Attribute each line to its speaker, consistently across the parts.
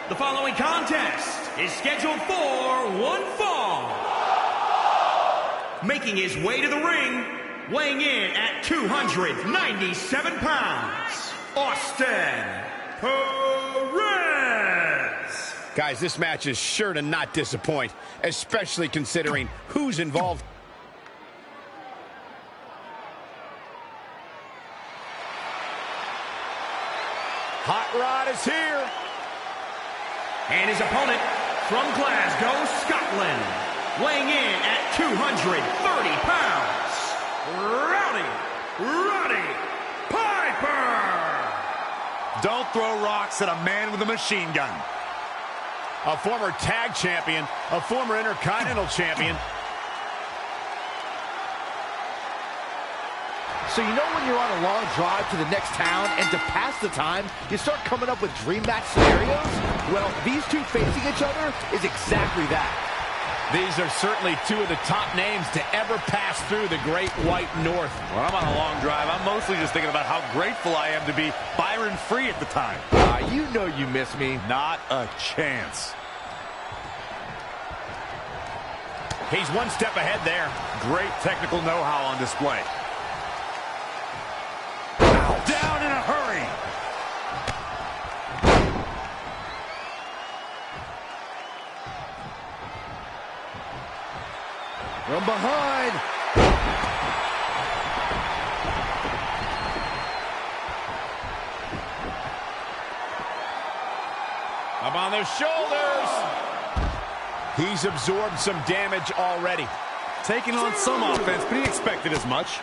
Speaker 1: The following contest is scheduled for one fall. Making his way to the ring, weighing in at 297 pounds, Austin Perez.
Speaker 2: Guys, this match is sure to not disappoint, especially considering who's involved. Hot Rod is here.
Speaker 1: And his opponent from Glasgow, Scotland, weighing in at 230 pounds, Roddy Piper.
Speaker 3: Don't throw rocks at a man with a machine gun.
Speaker 2: A former tag champion, a former intercontinental champion.
Speaker 4: So you know when you're on a long drive to the next town and to pass the time, you start coming up with dream match scenarios? Well, these two facing each other is exactly that.
Speaker 2: These are certainly two of the top names to ever pass through the Great White North.
Speaker 3: When I'm on a long drive, I'm mostly just thinking about how grateful I am to be Byron Free at the time.
Speaker 4: You know you miss me.
Speaker 3: Not a chance.
Speaker 2: He's one step ahead there.
Speaker 3: Great technical know-how on display. Down in a hurry.
Speaker 4: From behind.
Speaker 2: Up on their shoulders. He's absorbed some damage already.
Speaker 3: Taking on some offense, but he expected as much.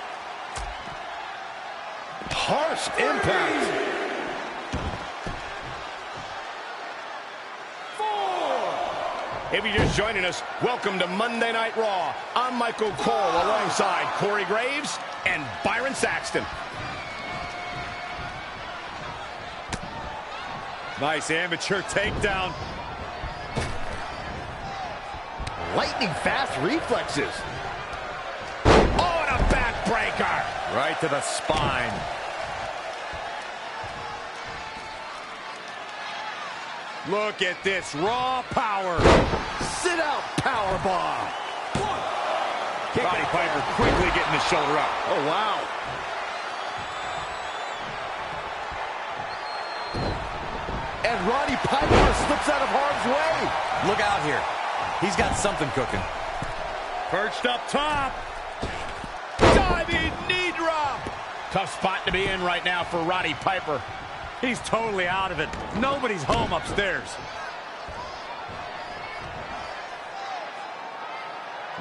Speaker 4: Harsh impact.
Speaker 2: 4. If you're just joining us, welcome to Monday Night Raw. I'm Michael Cole alongside Corey Graves and Byron Saxton.
Speaker 3: Nice amateur takedown.
Speaker 4: Lightning fast reflexes.
Speaker 2: Oh, and a backbreaker.
Speaker 3: Right to the spine. Look at this raw power.
Speaker 4: Sit out power bomb.
Speaker 3: Roddy Piper quickly getting the shoulder up.
Speaker 4: Oh, wow. And Roddy Piper slips out of harm's way.
Speaker 3: Look out here. He's got something cooking. Perched up top.
Speaker 2: Diving knee drop. Tough spot to be in right now for Roddy Piper.
Speaker 3: He's totally out of it. Nobody's home upstairs.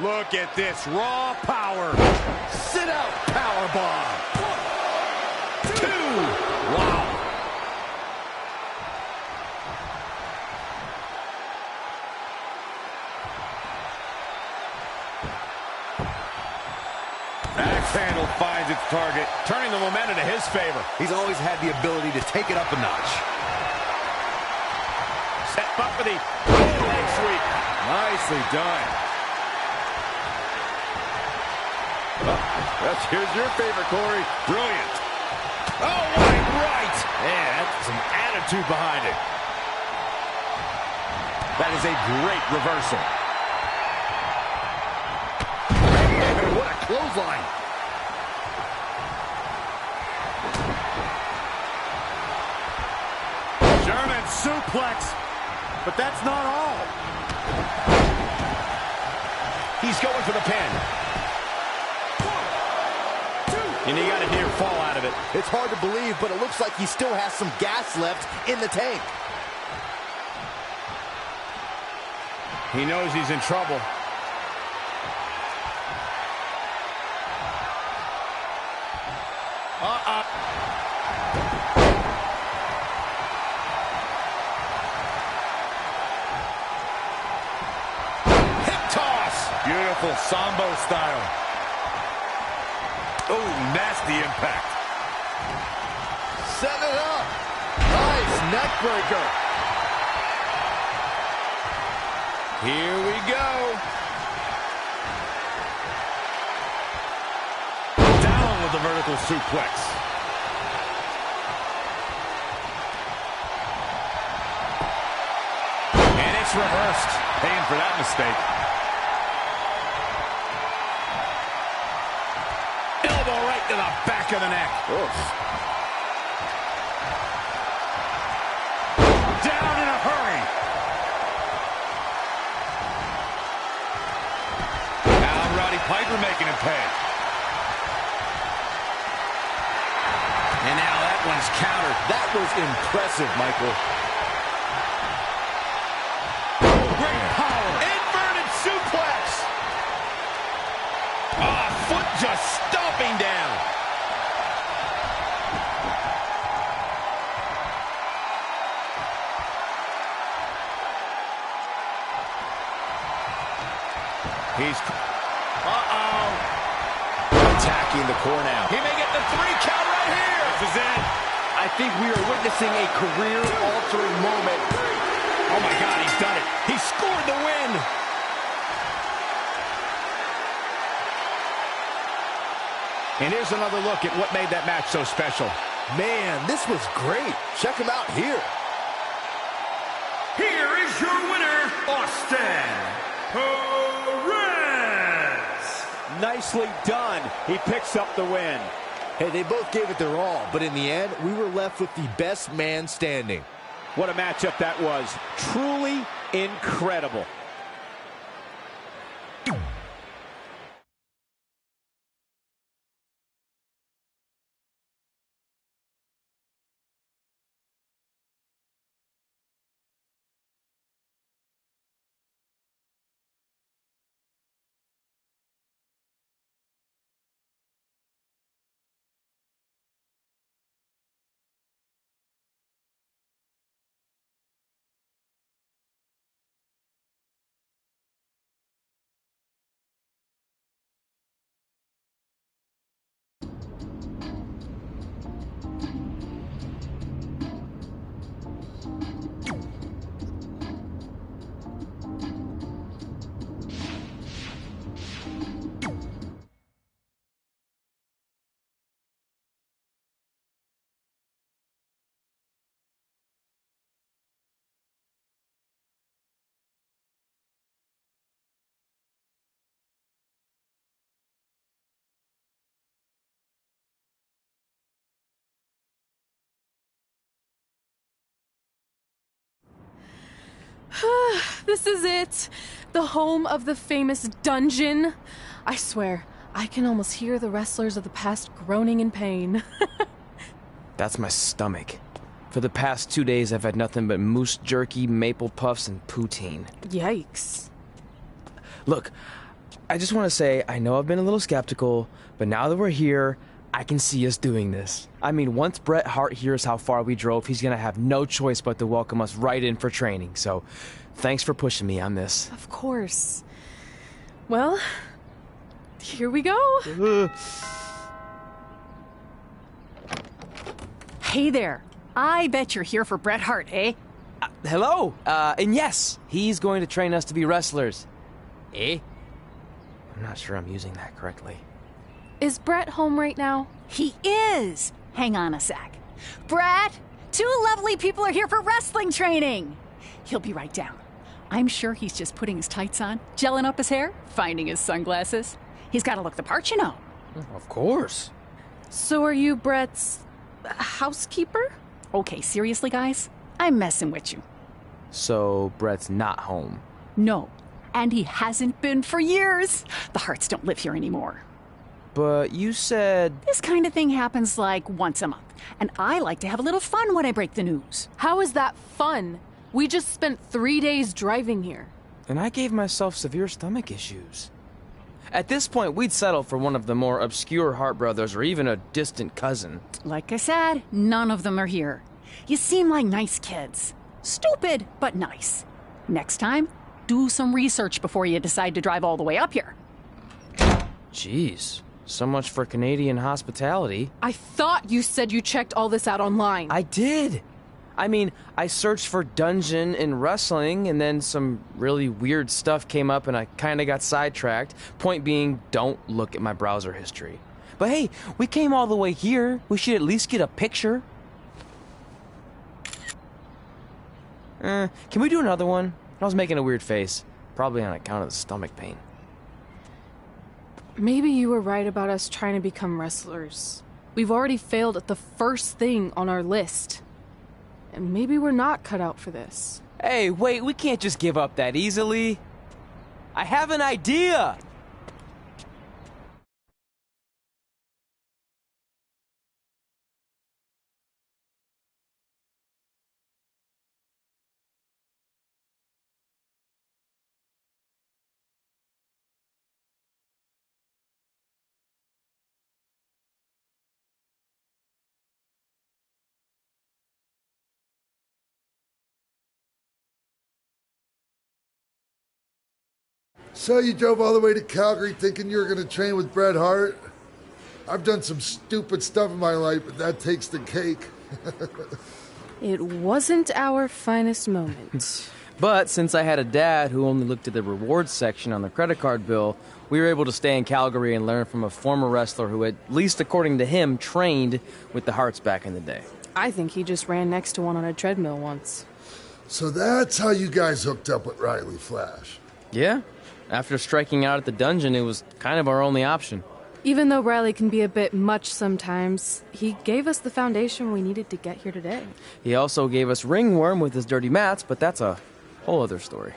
Speaker 3: Look at this raw power.
Speaker 4: Sit out power bomb.
Speaker 2: 2.
Speaker 3: Wow. Axe handle finds its target.
Speaker 2: Turning the momentum to his favor.
Speaker 4: He's always had the ability to take it up a notch.
Speaker 2: Set up for the leg sweep.
Speaker 4: Nicely done. Here's your favorite, Corey.
Speaker 3: Brilliant.
Speaker 2: Oh, right.
Speaker 4: Man, that's some attitude behind it.
Speaker 3: That is a great reversal.
Speaker 4: Man, what a clothesline.
Speaker 3: German suplex. But that's not all.
Speaker 2: He's going for the pin. 1, 2. And he got a near fall out of it.
Speaker 4: It's hard to believe, but it looks like he still has some gas left in the tank.
Speaker 2: He knows he's in trouble. Hip toss.
Speaker 3: Beautiful Sambo style. Oh, nasty impact.
Speaker 4: Set it up. Nice neck breaker.
Speaker 2: Here we go.
Speaker 3: Down with the vertical suplex. reversed. Paying for that mistake.
Speaker 2: Elbow right to the back of the neck.
Speaker 4: Oof.
Speaker 3: Down in a hurry. Now Roddy Piper making him pay.
Speaker 2: And now that one's countered.
Speaker 4: That was impressive, Michael.
Speaker 2: Great power. Inverted suplex. Oh, foot just stomping down. He's... Uh-oh.
Speaker 4: Attacking the core now.
Speaker 2: He may get the 3 count right here.
Speaker 3: This is it.
Speaker 4: I think we are witnessing a career-altering moment.
Speaker 2: Oh, my God, he's done it. He scored the win. And here's another look at what made that match so special.
Speaker 4: Man, this was great. Check him out here.
Speaker 1: Here is your winner, Austin Perez.
Speaker 5: Nicely done. He picks up the win.
Speaker 4: Hey, they both gave it their all, but in the end, we were left with the best man standing.
Speaker 5: What a matchup that was. Truly incredible.
Speaker 6: This is it. The home of the famous dungeon. I swear, I can almost hear the wrestlers of the past groaning in pain.
Speaker 7: That's my stomach. For the past 2 days, I've had nothing but moose jerky, maple puffs, and poutine.
Speaker 6: Yikes.
Speaker 7: Look, I just want to say, I know I've been a little skeptical, but now that we're here, I can see us doing this. I mean, once Bret Hart hears how far we drove, he's gonna have no choice but to welcome us right in for training. So, thanks for pushing me on this.
Speaker 6: Of course. Well, here we go.
Speaker 8: Hey there. I bet you're here for Bret Hart, eh?
Speaker 7: Hello, and yes, he's going to train us to be wrestlers. Eh? I'm not sure I'm using that correctly.
Speaker 6: Is Bret home right now?
Speaker 8: He is. Hang on a sec. Bret, 2 lovely people are here for wrestling training. He'll be right down. I'm sure he's just putting his tights on, gelling up his hair, finding his sunglasses. He's got to look the part, you know.
Speaker 7: Of course.
Speaker 6: So are you Bret's housekeeper?
Speaker 8: Okay, seriously, guys? I'm messing with you.
Speaker 7: So, Bret's not home.
Speaker 8: No, and he hasn't been for years. The Harts don't live here anymore.
Speaker 7: But you said...
Speaker 8: This kind of thing happens like once a month, and I like to have a little fun when I break the news.
Speaker 6: How is that fun? We just spent 3 days driving here.
Speaker 7: And I gave myself severe stomach issues. At this point, we'd settle for one of the more obscure Hart brothers or even a distant cousin.
Speaker 8: Like I said, none of them are here. You seem like nice kids. Stupid, but nice. Next time, do some research before you decide to drive all the way up here.
Speaker 7: Jeez. So much for Canadian hospitality.
Speaker 6: I thought you said you checked all this out online.
Speaker 7: I did. I mean, I searched for dungeon in wrestling, and then some really weird stuff came up, and I kind of got sidetracked. Point being, don't look at my browser history. But hey, we came all the way here. We should at least get a picture. Can we do another one? I was making a weird face, probably on account of the stomach pain.
Speaker 6: Maybe you were right about us trying to become wrestlers. We've already failed at the first thing on our list. And maybe we're not cut out for this.
Speaker 7: Hey, wait, we can't just give up that easily. I have an idea!
Speaker 9: So you drove all the way to Calgary thinking you were going to train with Bret Hart? I've done some stupid stuff in my life, but that takes the cake.
Speaker 6: It wasn't our finest moment.
Speaker 7: But since I had a dad who only looked at the rewards section on the credit card bill, we were able to stay in Calgary and learn from a former wrestler who, at least according to him, trained with the Harts back in the day.
Speaker 6: I think he just ran next to one on a treadmill once.
Speaker 9: So that's how you guys hooked up with Riley Flash.
Speaker 7: Yeah. After striking out at the dungeon, it was kind of our only option.
Speaker 6: Even though Riley can be a bit much sometimes, he gave us the foundation we needed to get here today.
Speaker 7: He also gave us Ringworm with his dirty mats, but that's a whole other story.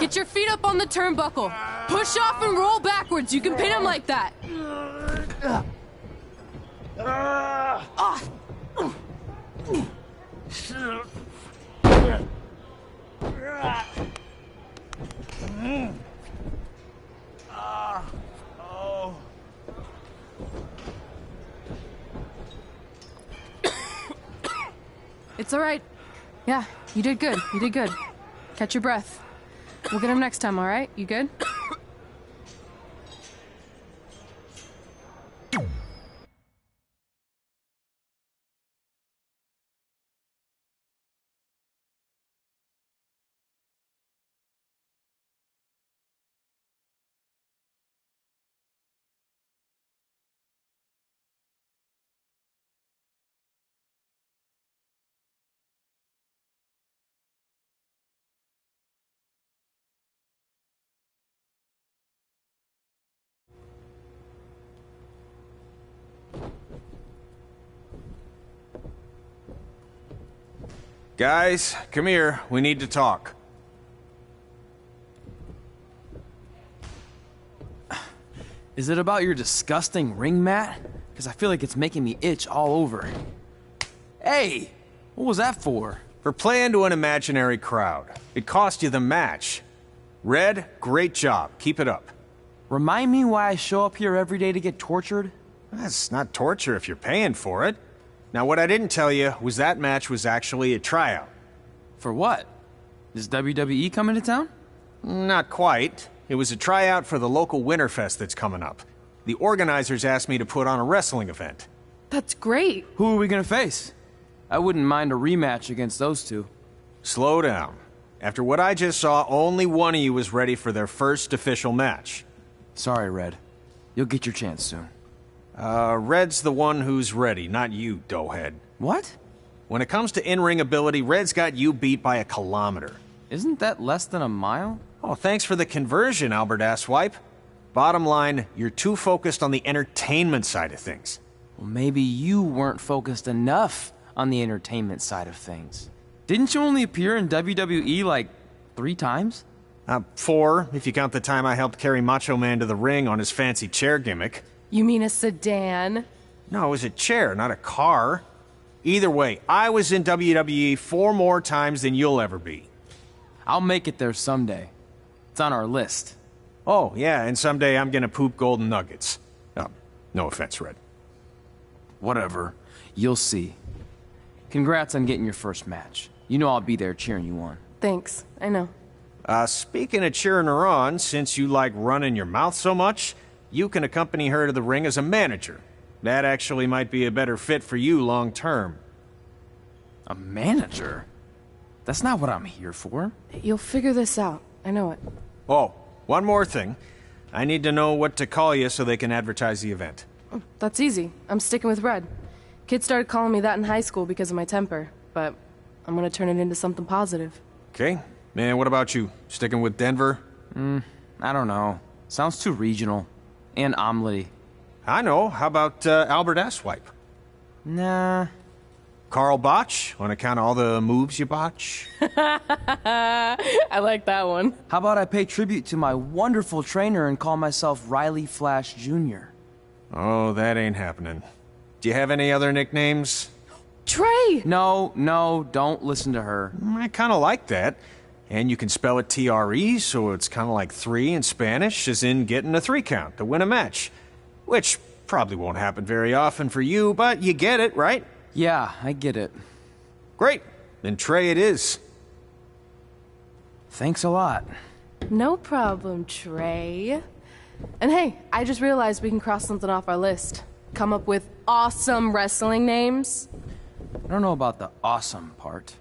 Speaker 6: Get your feet up on the turnbuckle. Push off and roll backwards. You can pin him like that. It's all right. Yeah, you did good. You did good. Catch your breath. We'll get him next time, all right? You good?
Speaker 3: Guys, come here. We need to talk.
Speaker 7: Is it about your disgusting ring mat? Because I feel like it's making me itch all over. Hey! What was that for?
Speaker 3: For playing to an imaginary crowd. It cost you the match. Red, great job. Keep it up.
Speaker 7: Remind me why I show up here every day to get tortured?
Speaker 3: That's not torture if you're paying for it. Now, what I didn't tell you was that match was actually a tryout.
Speaker 7: For what? Is WWE coming to town?
Speaker 3: Not quite. It was a tryout for the local Winterfest that's coming up. The organizers asked me to put on a wrestling event.
Speaker 6: That's great.
Speaker 7: Who are we gonna face? I wouldn't mind a rematch against those two.
Speaker 3: Slow down. After what I just saw, only one of you was ready for their first official match.
Speaker 7: Sorry, Red. You'll get your chance soon.
Speaker 3: Red's the one who's ready, not you, doughhead.
Speaker 7: What?
Speaker 3: When it comes to in-ring ability, Red's got you beat by a kilometer.
Speaker 7: Isn't that less than a mile?
Speaker 3: Oh, thanks for the conversion, Albert Asswipe. Bottom line, you're too focused on the entertainment side of things.
Speaker 7: Well, maybe you weren't focused enough on the entertainment side of things. Didn't you only appear in WWE like 3 times?
Speaker 3: 4, if you count the time I helped carry Macho Man to the ring on his fancy chair gimmick.
Speaker 6: You mean a sedan?
Speaker 3: No, it was a chair, not a car. Either way, I was in WWE 4 more times than you'll ever be.
Speaker 7: I'll make it there someday. It's on our list.
Speaker 3: Oh, yeah, and someday I'm gonna poop golden nuggets. No offense, Red.
Speaker 7: Whatever. You'll see. Congrats on getting your first match. You know I'll be there cheering you on.
Speaker 6: Thanks. I know.
Speaker 3: Speaking of cheering her on, since you like running your mouth so much, you can accompany her to the ring as a manager. That actually might be a better fit for you long term.
Speaker 7: A manager? That's not what I'm here for.
Speaker 6: You'll figure this out. I know it.
Speaker 3: Oh, one more thing. I need to know what to call you so they can advertise the event.
Speaker 6: That's easy. I'm sticking with Red. Kids started calling me that in high school because of my temper, but I'm gonna turn it into something positive.
Speaker 3: Okay. Man, what about you? Sticking with Denver?
Speaker 7: I don't know. Sounds too regional. And omelette-y.
Speaker 3: I know. How about Albert Asswipe?
Speaker 7: Nah.
Speaker 3: Carl Botch, on account of all the moves you botch?
Speaker 6: I like that one.
Speaker 7: How about I pay tribute to my wonderful trainer and call myself Riley Flash Jr.?
Speaker 3: Oh, that ain't happening. Do you have any other nicknames?
Speaker 6: Trey!
Speaker 7: No, don't listen to her.
Speaker 3: I kind of like that. And you can spell it T-R-E, so it's kind of like 3 in Spanish, as in getting a 3 count to win a match. Which probably won't happen very often for you, but you get it, right?
Speaker 7: Yeah, I get it.
Speaker 3: Great. Then Trey it is.
Speaker 7: Thanks a lot.
Speaker 6: No problem, Trey. And hey, I just realized we can cross something off our list. Come up with awesome wrestling names.
Speaker 7: I don't know about the awesome part.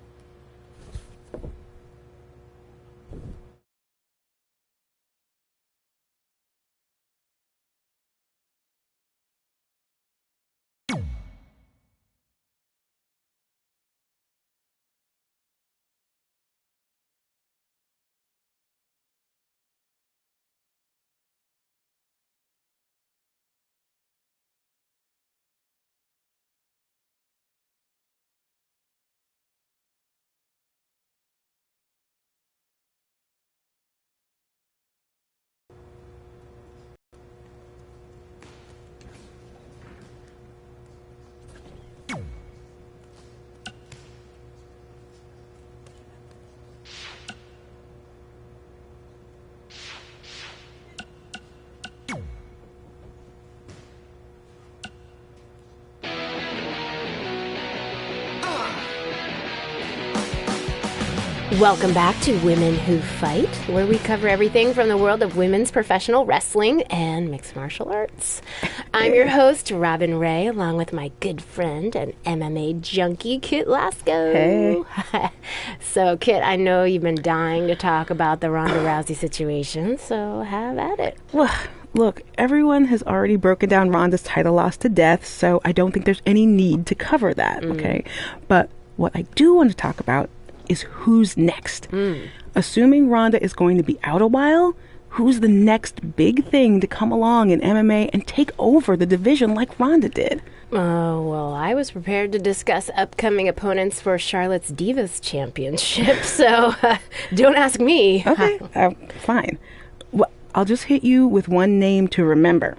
Speaker 10: Welcome back to Women Who Fight, where we cover everything from the world of women's professional wrestling and mixed martial arts. I'm your host, Robin Ray, along with my good friend and MMA junkie, Kit Lasco.
Speaker 11: Hey.
Speaker 10: So, Kit, I know you've been dying to talk about the Ronda Rousey situation, so have at it.
Speaker 11: Well, look, everyone has already broken down Ronda's title loss to death, so I don't think there's any need to cover that, okay? But what I do want to talk about is who's next. Assuming Ronda is going to be out a while, who's the next big thing to come along in MMA and take over the division like Ronda did?
Speaker 10: Oh, well, I was prepared to discuss upcoming opponents for Charlotte's Divas Championship, so don't ask me.
Speaker 11: Okay, fine. Well, I'll just hit you with one name to remember.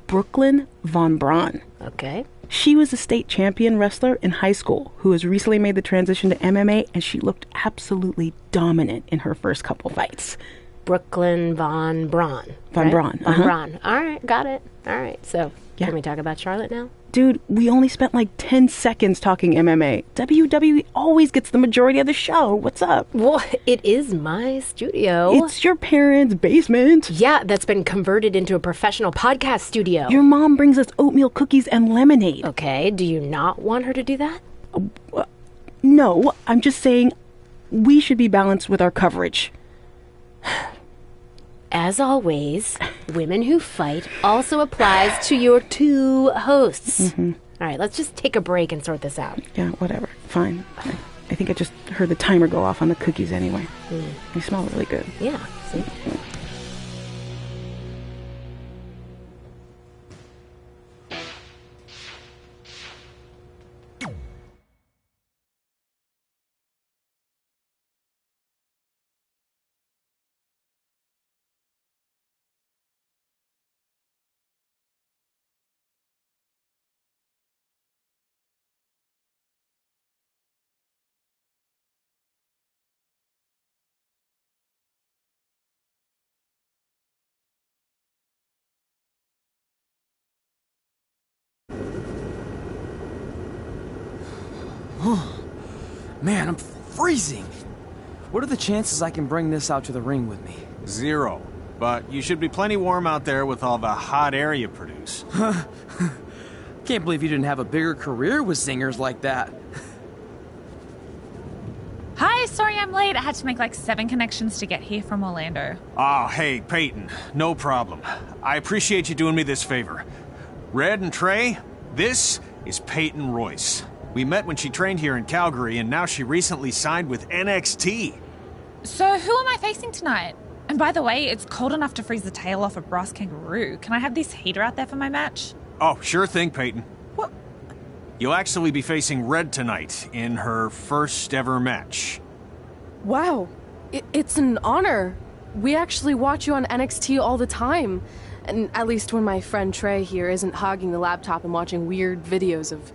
Speaker 11: Brooklyn Von Braun.
Speaker 10: Okay.
Speaker 11: She was a state champion wrestler in high school who has recently made the transition to MMA, and she looked absolutely dominant in her first couple fights.
Speaker 10: Brooklyn Von Braun.
Speaker 11: Von Braun.
Speaker 10: Von Braun. All right, got it. All right, so can we talk about Charlotte now?
Speaker 11: Dude, we only spent like 10 seconds talking MMA. WWE always gets the majority of the show. What's up?
Speaker 10: Well, it is my studio.
Speaker 11: It's your parents' basement.
Speaker 10: Yeah, that's been converted into a professional podcast studio.
Speaker 11: Your mom brings us oatmeal cookies and lemonade.
Speaker 10: Okay, do you not want her to do that?
Speaker 11: No, I'm just saying we should be balanced with our coverage.
Speaker 10: As always, Women Who Fight also applies to your two hosts. All right, let's just take a break and sort this out.
Speaker 11: Yeah, whatever. Fine. I think I just heard the timer go off on the cookies anyway. They smell really good.
Speaker 10: Yeah, see?
Speaker 7: Man, I'm freezing. What are the chances I can bring this out to the ring with me?
Speaker 3: 0. But you should be plenty warm out there with all the hot air you produce.
Speaker 7: Can't believe you didn't have a bigger career with singers like that.
Speaker 12: Hi, sorry I'm late. I had to make like 7 connections to get here from Orlando.
Speaker 3: Oh, hey, Peyton. No problem. I appreciate you doing me this favor. Red and Trey, this is Peyton Royce. We met when she trained here in Calgary, and now she recently signed with NXT.
Speaker 12: So who am I facing tonight? And by the way, it's cold enough to freeze the tail off a brass kangaroo. Can I have this heater out there for my match?
Speaker 3: Oh, sure thing, Peyton.
Speaker 12: What?
Speaker 3: You'll actually be facing Red tonight in her first ever match.
Speaker 6: Wow, it's an honor. We actually watch you on NXT all the time. And at least when my friend Trey here isn't hogging the laptop and watching weird videos of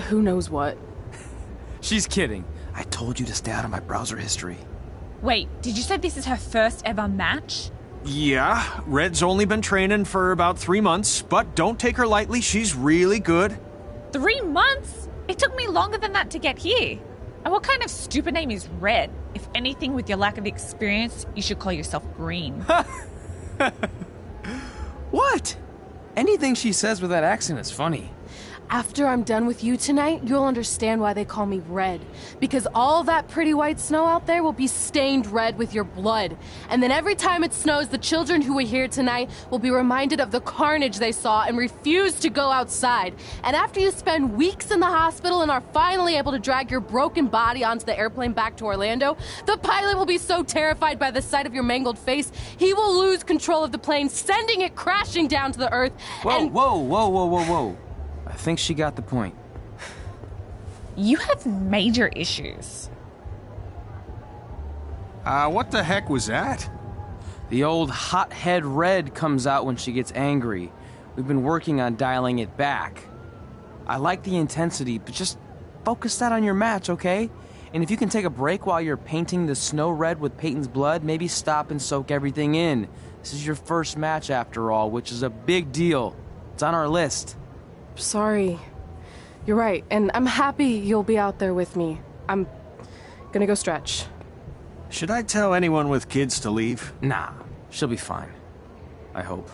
Speaker 6: who knows what.
Speaker 7: She's kidding. I told you to stay out of my browser history.
Speaker 12: Wait, did you say this is her first ever match?
Speaker 3: Yeah, Red's only been training for about 3 months, but don't take her lightly, she's really good.
Speaker 12: 3 months? It took me longer than that to get here. And what kind of stupid name is Red? If anything, with your lack of experience, you should call yourself Green.
Speaker 7: What? Anything she says with that accent is funny.
Speaker 6: After I'm done with you tonight, you'll understand why they call me Red. Because all that pretty white snow out there will be stained red with your blood. And then every time it snows, the children who are here tonight will be reminded of the carnage they saw and refuse to go outside. And after you spend weeks in the hospital and are finally able to drag your broken body onto the airplane back to Orlando, the pilot will be so terrified by the sight of your mangled face, he will lose control of the plane, sending it crashing down to the earth.
Speaker 7: Whoa. I think she got the point.
Speaker 12: You have major issues.
Speaker 3: What the heck was that?
Speaker 7: The old hothead Red comes out when she gets angry. We've been working on dialing it back. I like the intensity, but just focus that on your match, okay? And if you can take a break while you're painting the snow red with Peyton's blood, maybe stop and soak everything in. This is your first match after all, which is a big deal. It's on our list.
Speaker 6: Sorry. You're right, and I'm happy you'll be out there with me. I'm gonna go stretch.
Speaker 3: Should I tell anyone with kids to leave?
Speaker 7: Nah, she'll be fine. I hope.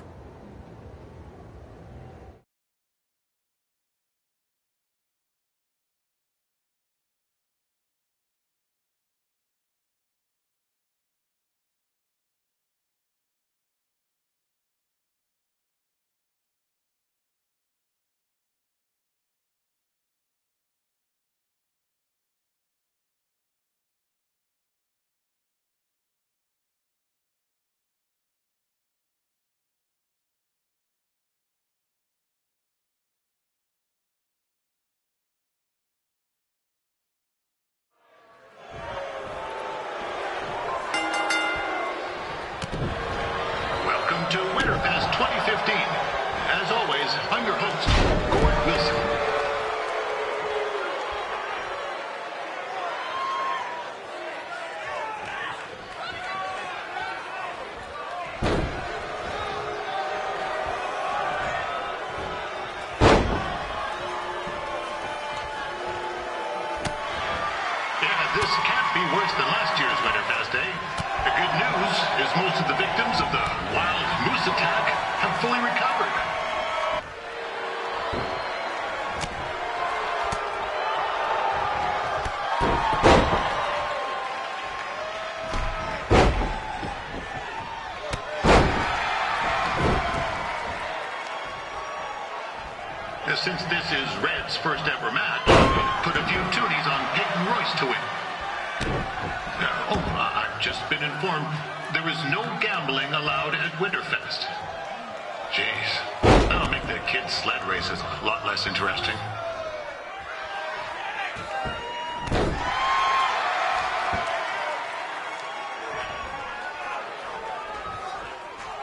Speaker 13: Welcome to Winterfest 2015. As always, I'm your host, Gord Wilson. Yeah, this can't be worse than last year's Winterfest, eh? The good news is most of the victims of the wild moose attack have fully recovered. Since this is Red's first ever match, put a few toonies on Peyton Royce to win. I've just been informed there is no gambling allowed at Winterfest. Jeez, that'll make the kids' sled races a lot less interesting.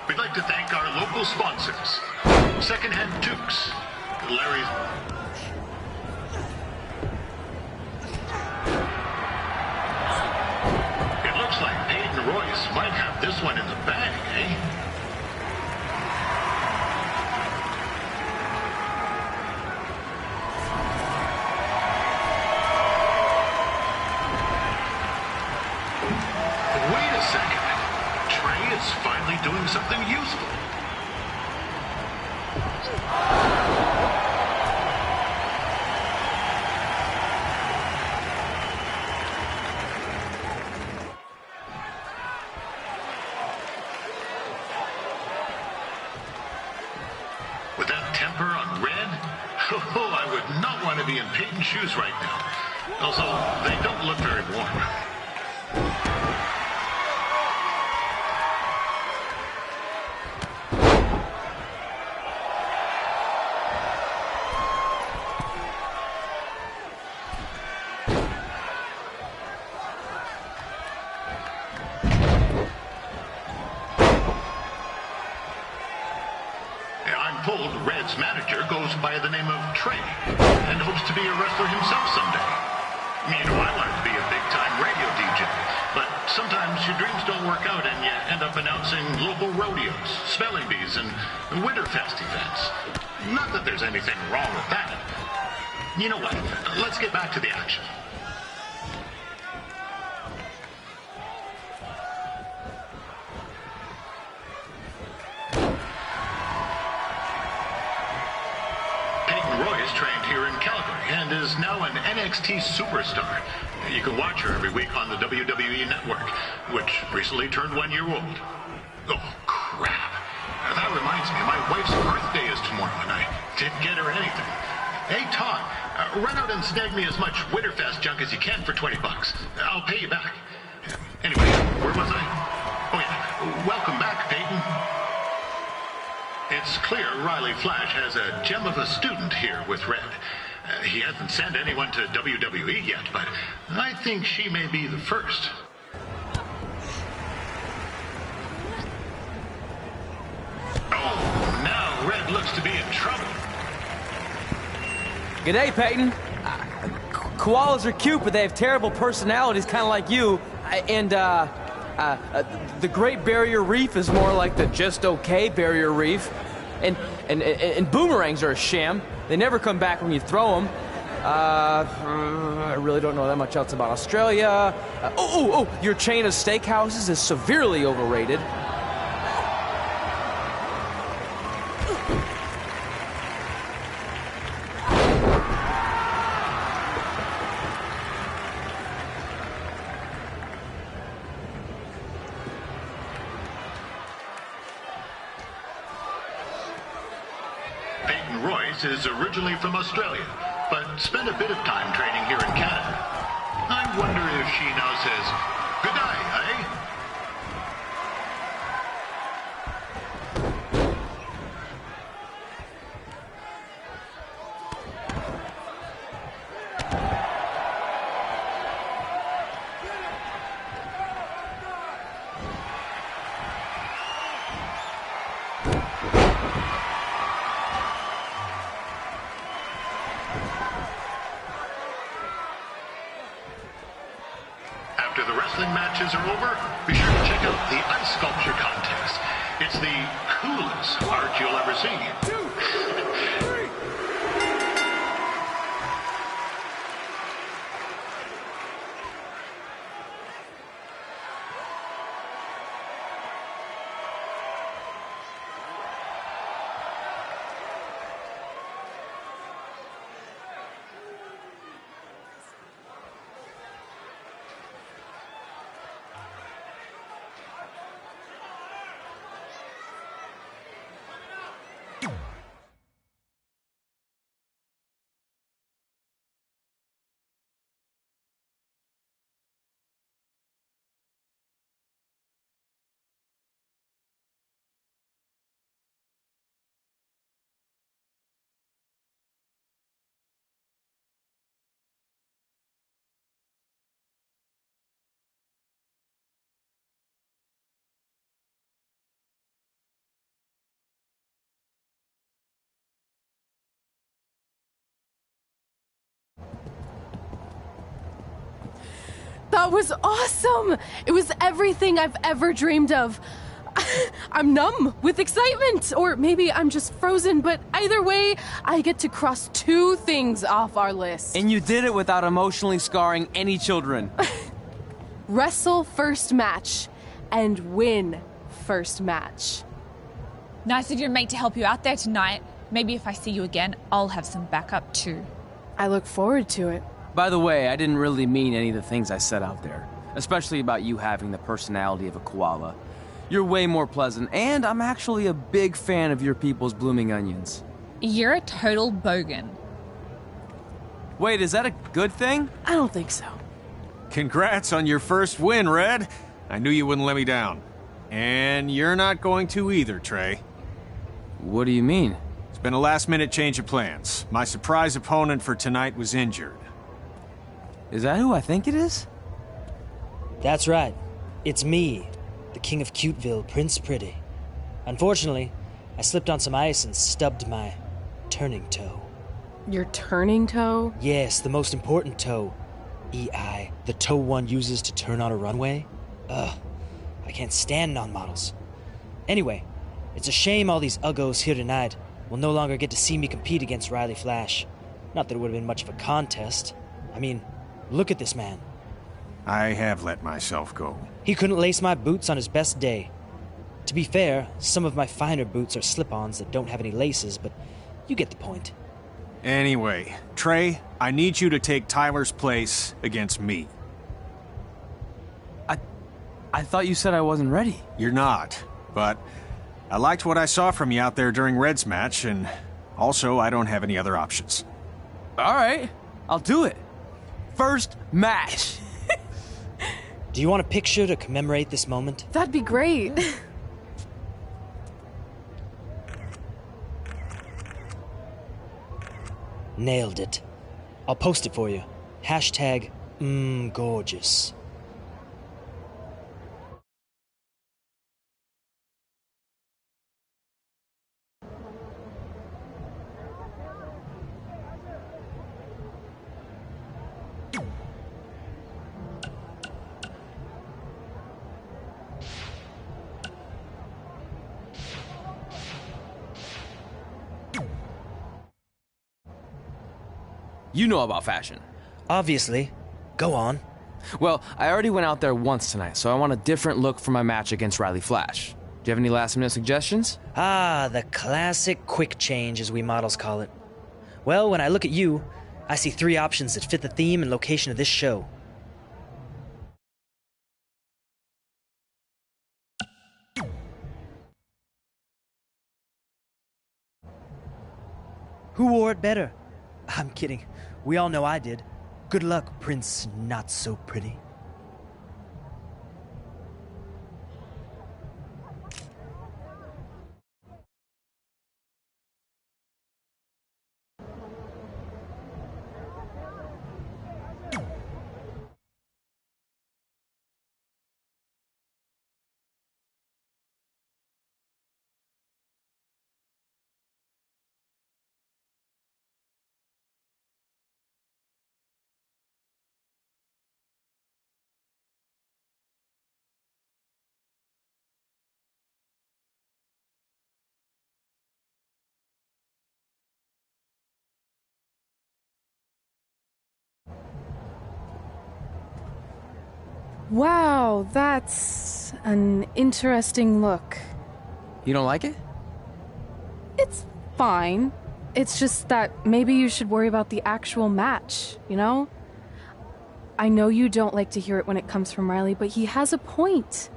Speaker 13: We'd like to thank our local sponsors, Secondhand Toques, Larry's... Looks like Peyton Royce might have this one in the bag, eh? Wait a second. Trey is finally doing something useful. With that temper on Red, I would not want to be in Peyton's shoes right now. Also, they don't look very warm. I'm told Red's manager goes by the name of Trey and hopes to be a wrestler himself someday. You know, I wanted to be a big-time radio DJ, but sometimes your dreams don't work out and you end up announcing local rodeos, spelling bees, and Winterfest events. Not that there's anything wrong with that. You know what? Let's get back to the action. Royce trained here in Calgary and is now an NXT superstar. You can watch her every week on the WWE Network, which recently turned 1 year old. Oh, crap. That reminds me, my wife's birthday is tomorrow and I didn't get her anything. Hey, Todd, run out and snag me as much Winterfest junk as you can for $20. I'll pay you back. Anyway, where was I? Oh, yeah. Welcome back, Peyton. It's clear Riley Flash has a gem of a student here with Red. He hasn't sent anyone to WWE yet, but I think she may be the first. Oh, now Red looks to be in trouble.
Speaker 7: G'day, Peyton. Koalas are cute, but they have terrible personalities, kind of like you. And, the Great Barrier Reef is more like the just okay Barrier Reef. And boomerangs are a sham. They never come back when you throw them. I really don't know that much else about Australia. Your chain of steakhouses is severely overrated.
Speaker 13: Peyton Royce is originally from Australia, but spent a bit of time training here in Canada. I wonder if she now says, good day, eh? After the wrestling matches are over, be sure to check out the ice sculpture contest. It's the coolest art you'll ever see.
Speaker 6: That was awesome! It was everything I've ever dreamed of. I'm numb with excitement, or maybe I'm just frozen, but either way, I get to cross 2 things off our list.
Speaker 7: And you did it without emotionally scarring any children.
Speaker 6: Wrestle first match and win first match.
Speaker 12: Nice of your mate to help you out there tonight. Maybe if I see you again, I'll have some backup too.
Speaker 6: I look forward to it.
Speaker 7: By the way, I didn't really mean any of the things I said out there, especially about you having the personality of a koala. You're way more pleasant, and I'm actually a big fan of your people's blooming onions.
Speaker 12: You're a total bogan.
Speaker 7: Wait, is that a good thing?
Speaker 6: I don't think so.
Speaker 3: Congrats on your first win, Red. I knew you wouldn't let me down. And you're not going to either, Trey.
Speaker 7: What do you mean?
Speaker 3: It's been a last-minute change of plans. My surprise opponent for tonight was injured.
Speaker 7: Is that who I think it is?
Speaker 14: That's right. It's me, the King of Cuteville, Prince Pretty. Unfortunately, I slipped on some ice and stubbed my turning toe.
Speaker 6: Your turning toe?
Speaker 14: Yes, the most important toe. EI, the toe one uses to turn on a runway. Ugh, I can't stand non-models. Anyway, it's a shame all these uggos here tonight will no longer get to see me compete against Riley Flash. Not that it would have been much of a contest. I mean, look at this man.
Speaker 3: I have let myself go.
Speaker 14: He couldn't lace my boots on his best day. To be fair, some of my finer boots are slip-ons that don't have any laces, but you get the point.
Speaker 3: Anyway, Trey, I need you to take Tyler's place against me.
Speaker 7: I thought you said I wasn't ready.
Speaker 3: You're not, but I liked what I saw from you out there during Red's match, and also I don't have any other options.
Speaker 7: All right, I'll do it. First match.
Speaker 14: Do you want a picture to commemorate this moment?
Speaker 6: That'd be great.
Speaker 14: Nailed it. I'll post it for you. Hashtag gorgeous.
Speaker 7: You know about fashion.
Speaker 14: Obviously. Go on.
Speaker 7: Well, I already went out there once tonight, so I want a different look for my match against Riley Flash. Do you have any last-minute suggestions?
Speaker 14: Ah, the classic quick change, as we models call it. Well, when I look at you, I see 3 options that fit the theme and location of this show. Who wore it better? I'm kidding. We all know I did. Good luck, Prince Not So Pretty.
Speaker 6: Wow, that's an interesting look.
Speaker 7: You don't like it?
Speaker 6: It's fine. It's just that maybe you should worry about the actual match, you know? I know you don't like to hear it when it comes from Riley, but he has a point.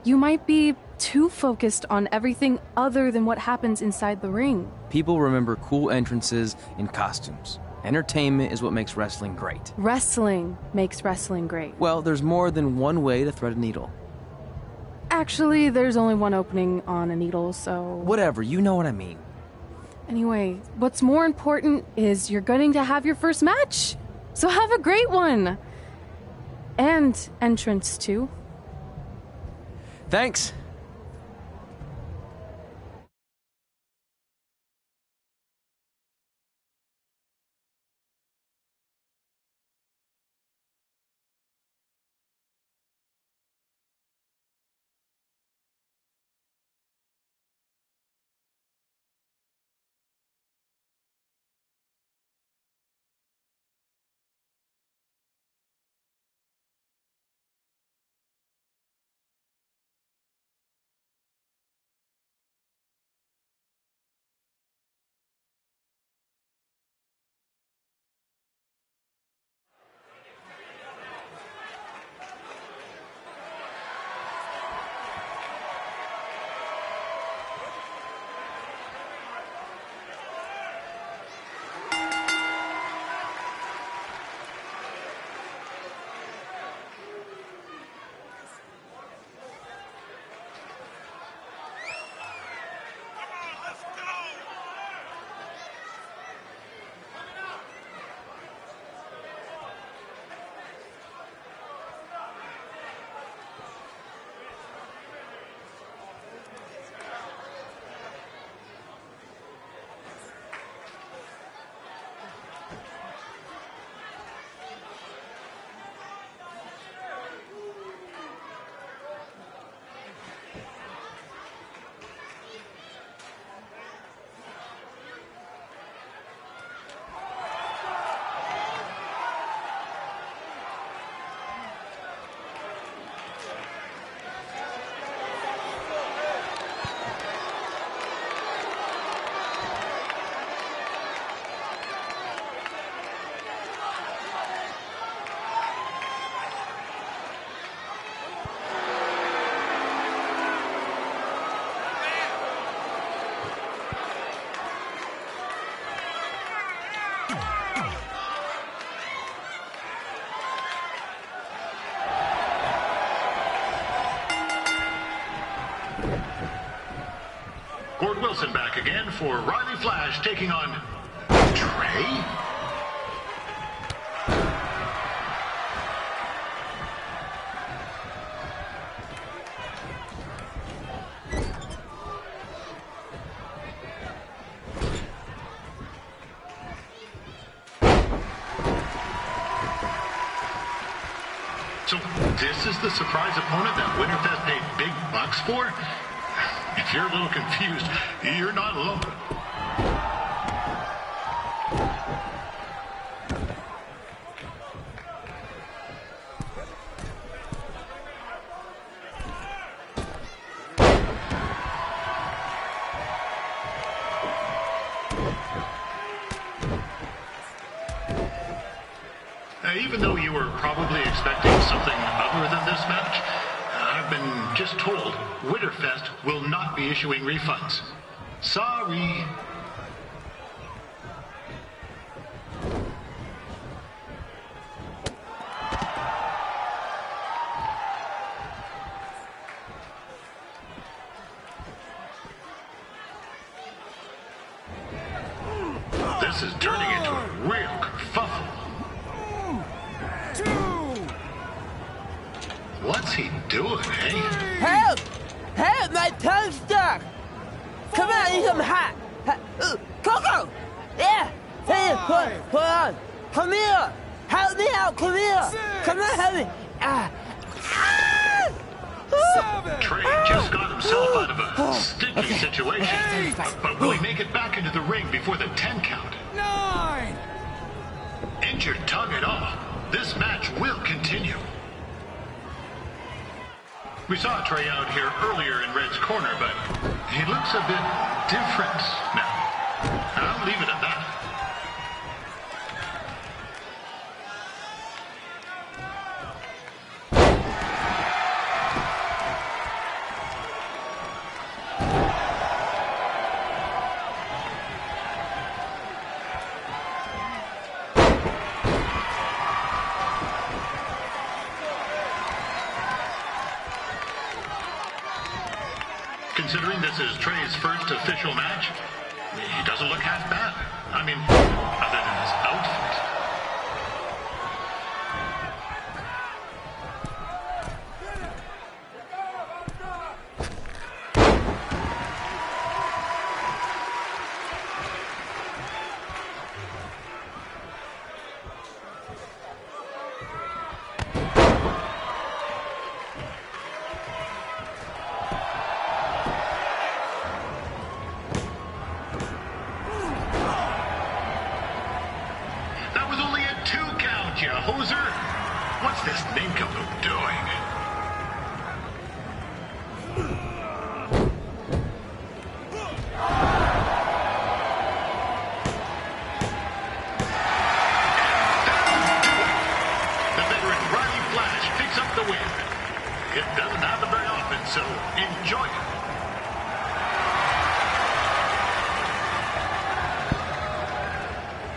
Speaker 6: You might be too focused on everything other than what happens inside the ring.
Speaker 7: People remember cool entrances and costumes. Entertainment is what makes wrestling great.
Speaker 6: Wrestling makes wrestling great.
Speaker 7: Well, there's more than one way to thread a needle.
Speaker 6: Actually, there's only one opening on a needle, so...
Speaker 7: Whatever, you know what I mean.
Speaker 6: Anyway, what's more important is you're going to have your first match. So have a great one. And entrance, too.
Speaker 7: Thanks.
Speaker 13: Gord Wilson back again for Riley Flash taking on Trey. So this is the surprise opponent that Winterfest paid big bucks for? If you're a little confused, you're not alone. Even though you were probably expecting something other than this match, I've been just told Winterfest will not be issuing refunds. Sorry. This is turning into a real kerfuffle. What's he doing, eh?
Speaker 15: Help! Help! My tongue's stuck! Come on, I need some hot! Coco! Yeah! Hey, hold on! Come here! Help me out! Come here! Come on, help me!
Speaker 13: Trey just got himself out of a sticky situation. But will he make it back into the ring before the 10 count? 9! Injured tongue and all, this match will continue. We saw Trey out here earlier in Red's corner, but he looks a bit different now. I'll leave it at that. Considering this is Trey's first official match, he doesn't look half bad. I mean, other than his outfit. Hoser? What's this nincompoop doing? The veteran Roddy Flash picks up the win. It doesn't happen very often, so enjoy it.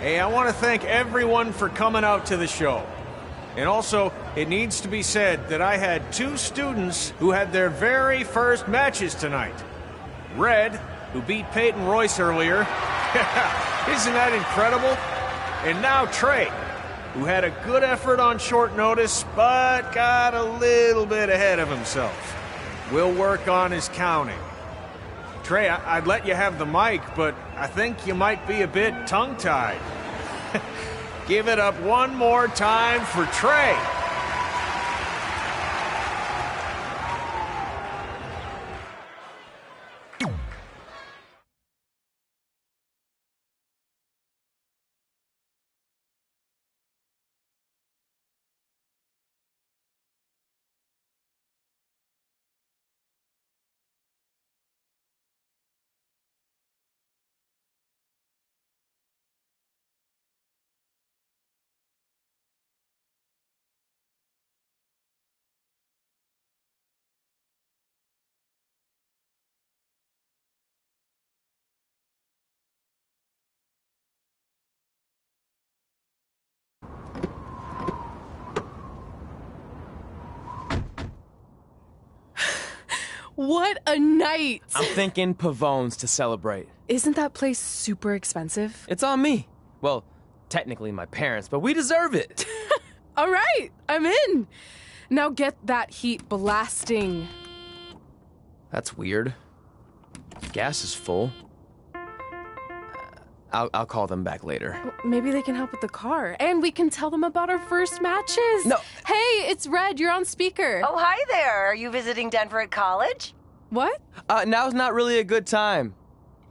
Speaker 3: Hey, I want to thank everyone for coming out to the show. And also, it needs to be said that I had 2 students who had their very first matches tonight. Red, who beat Peyton Royce earlier. Isn't that incredible? And now Trey, who had a good effort on short notice, but got a little bit ahead of himself. We'll work on his counting. Trey, I'd let you have the mic, but I think you might be a bit tongue-tied. Give it up one more time for Trey.
Speaker 6: What a night!
Speaker 7: I'm thinking Pavone's to celebrate.
Speaker 6: Isn't that place super expensive?
Speaker 7: It's on me. Well, technically my parents, but we deserve it.
Speaker 6: All right, I'm in. Now get that heat blasting.
Speaker 7: That's weird. Gas is full. I'll call them back later.
Speaker 6: Maybe they can help with the car. And we can tell them about our first matches.
Speaker 7: No.
Speaker 6: Hey, it's Red. You're on speaker.
Speaker 16: Oh, hi there. Are you visiting Denver at college?
Speaker 6: What?
Speaker 7: Now's not really a good time.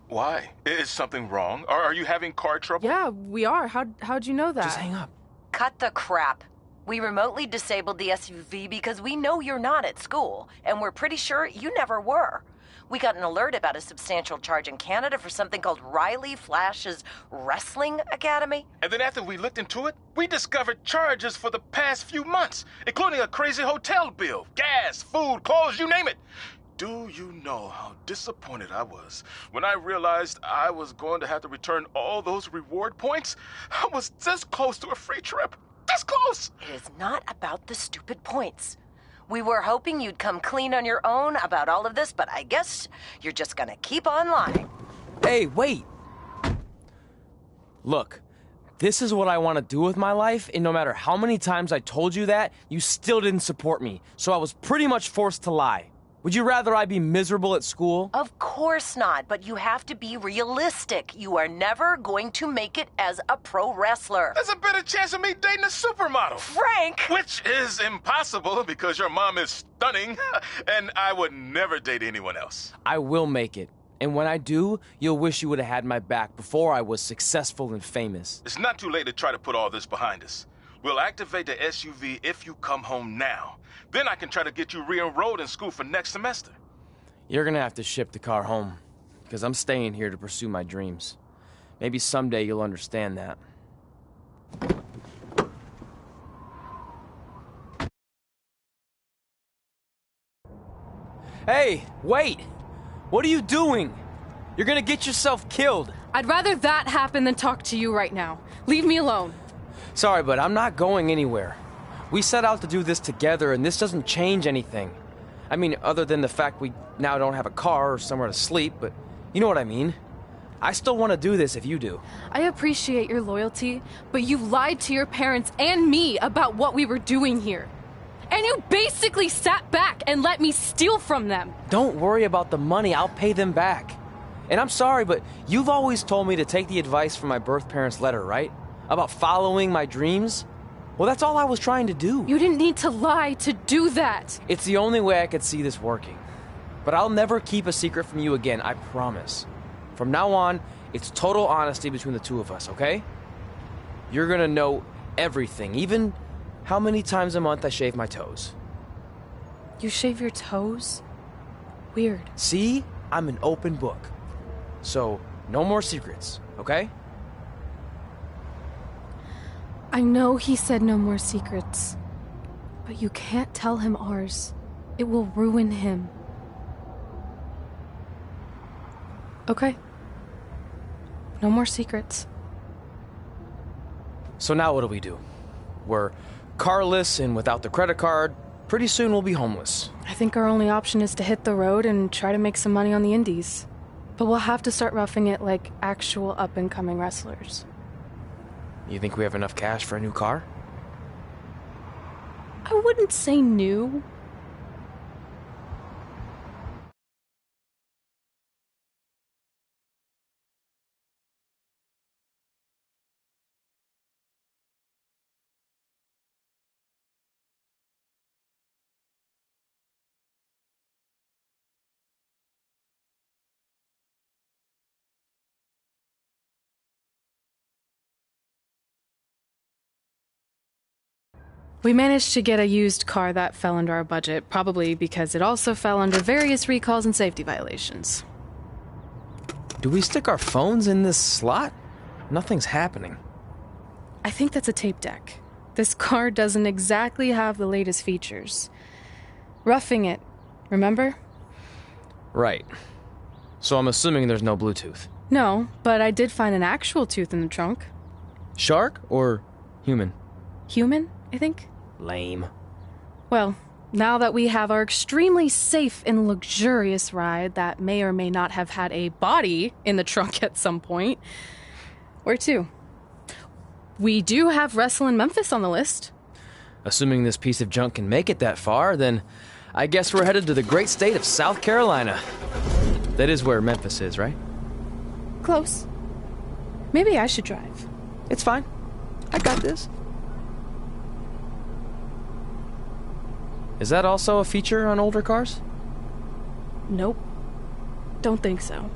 Speaker 17: Why? Is something wrong? Are you having car trouble?
Speaker 6: Yeah, we are. How'd you know that?
Speaker 7: Just hang up.
Speaker 16: Cut the crap. We remotely disabled the SUV because we know you're not at school, and we're pretty sure you never were. We got an alert about a substantial charge in Canada for something called Riley Flash's Wrestling Academy.
Speaker 17: And then after we looked into it, we discovered charges for the past few months, including a crazy hotel bill, gas, food, clothes, you name it. Do you know how disappointed I was when I realized I was going to have to return all those reward points? I was this close to a free trip. This close!
Speaker 16: It is not about the stupid points. We were hoping you'd come clean on your own about all of this, but I guess you're just gonna keep on lying.
Speaker 7: Hey, wait! Look, this is what I want to do with my life, and no matter how many times I told you that, you still didn't support me, so I was pretty much forced to lie. Would you rather I be miserable at school?
Speaker 16: Of course not, but you have to be realistic. You are never going to make it as a pro wrestler.
Speaker 17: There's a better chance of me dating a supermodel.
Speaker 16: Frank!
Speaker 17: Which is impossible because your mom is stunning, and I would never date anyone else.
Speaker 7: I will make it. And when I do, you'll wish you would have had my back before I was successful and famous.
Speaker 17: It's not too late to try to put all this behind us. We'll activate the SUV if you come home now. Then I can try to get you re-enrolled in school for next semester.
Speaker 7: You're gonna have to ship the car home, because I'm staying here to pursue my dreams. Maybe someday you'll understand that. Hey, wait! What are you doing? You're gonna get yourself killed.
Speaker 6: I'd rather that happen than talk to you right now. Leave me alone.
Speaker 7: Sorry, but I'm not going anywhere. We set out to do this together, and this doesn't change anything. I mean, other than the fact we now don't have a car or somewhere to sleep, but you know what I mean. I still want to do this if you do.
Speaker 6: I appreciate your loyalty, but you lied to your parents and me about what we were doing here. And you basically sat back and let me steal from them.
Speaker 7: Don't worry about the money, I'll pay them back. And I'm sorry, but you've always told me to take the advice from my birth parents' letter, right? About following my dreams? Well, that's all I was trying to do.
Speaker 6: You didn't need to lie to do that.
Speaker 7: It's the only way I could see this working. But I'll never keep a secret from you again, I promise. From now on, it's total honesty between the two of us, okay? You're gonna know everything, even how many times a month I shave my toes.
Speaker 6: You shave your toes? Weird.
Speaker 7: See? I'm an open book. So, no more secrets, okay?
Speaker 6: I know he said no more secrets, but you can't tell him ours. It will ruin him. Okay. No more secrets.
Speaker 7: So now what do? We're carless and without the credit card. Pretty soon we'll be homeless.
Speaker 6: I think our only option is to hit the road and try to make some money on the indies. But we'll have to start roughing it like actual up-and-coming wrestlers.
Speaker 7: You think we have enough cash for a new car?
Speaker 6: I wouldn't say new. We managed to get a used car that fell under our budget, probably because it also fell under various recalls and safety violations.
Speaker 7: Do we stick our phones in this slot? Nothing's happening.
Speaker 6: I think that's a tape deck. This car doesn't exactly have the latest features. Roughing it, remember?
Speaker 7: Right. So I'm assuming there's no Bluetooth.
Speaker 6: No, but I did find an actual tooth in the trunk.
Speaker 7: Shark or human?
Speaker 6: Human, I think.
Speaker 7: Lame.
Speaker 6: Well, now that we have our extremely safe and luxurious ride that may or may not have had a body in the trunk at some point, where to? We do have Wrestle in Memphis on the list.
Speaker 7: Assuming this piece of junk can make it that far, then I guess we're headed to the great state of South Carolina. That is where Memphis is, right?
Speaker 6: Close. Maybe I should drive.
Speaker 7: It's fine. I got this. Is that also a feature on older cars?
Speaker 6: Nope. Don't think so.